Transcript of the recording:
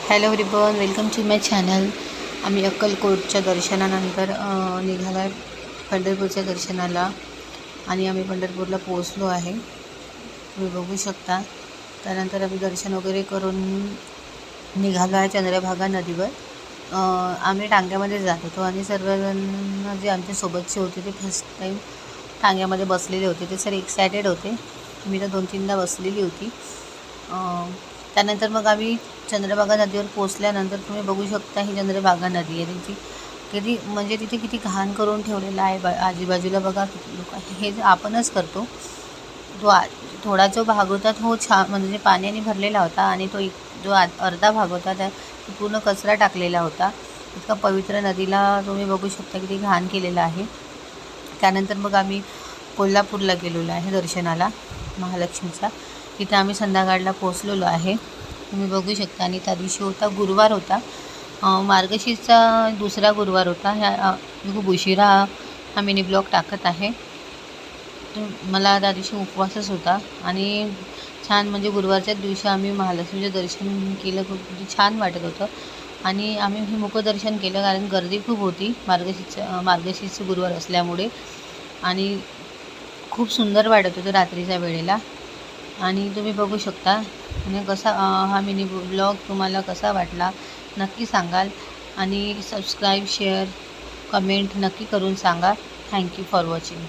Hello everyone, welcome to my channel. आम्ही अक्कलकोटच्या दर्शनानंतर निघाला आहे पंढरपूरच्या दर्शनाला आणि आम्ही पंढरपूरला पोहोचलो आहे. तुम्ही बघू शकता. त्यानंतर आम्ही दर्शन वगैरे करून निघालो आहे चंद्रभागा नदीवर. आम्ही टांग्यामध्ये जात होतो आणि सर्वजण जे आमच्या सोबतचे होते ते फर्स्ट टाईम टांग्यामध्ये बसलेले होते. ते सर एक्सायटेड होते. मी तर 2-3दा बसलेली होती. त्यानंतर मग आम्ही चंद्रभागा नदीवर पोचल्यानंतर तुम्ही बघू शकता ही चंद्रभागा नदी आहे. त्यांची किती म्हणजे तिथे किती घाण करून ठेवलेलं आहे. आजूबाजूला बघा किती लोक आहे. हे जे आपणच करतो. थोडा जो भाग होता तो म्हणजे पाण्याने भरलेला होता आणि तो जो अर्धा भाग होता त्या पूर्ण कचरा टाकलेला होता. इतका पवित्र नदीला तुम्ही बघू शकता किती घाण केलेलं आहे. त्यानंतर मग आम्ही कोल्हापूरला गेलेलो आहे दर्शनाला महालक्ष्मीचा. तिथे आम्ही संध्याकाळला पोचलेलो आहे. तुम्ही बघू शकता. आणि त्या दिवशी होता गुरुवार होता. मार्गशीर्षचा दुसरा गुरुवार होता. मी खूप उशिरा हा मिनी ब्लॉग टाकत आहे. मला त्या दिवशी उपवासच होता आणि छान म्हणजे गुरुवारच्याच दिवशी आम्ही महालक्ष्मीचं दर्शन केलं. खूप छान वाटत होतं आणि आम्ही हे मुखदर्शन केलं कारण गर्दी खूप होती मार्गशीर्ष गुरुवार असल्यामुळे. आणि खूप सुंदर वाटत होतं रात्रीच्या वेळेला. आणि तुम्ही बघू शकता. आणि कसा हा मिनी ब्लॉग तुम्हाला कसा वाटला नक्की सांगाल. आणि सबस्क्राईब, शेअर, कमेंट नक्की करून सांगा. Thank you for watching.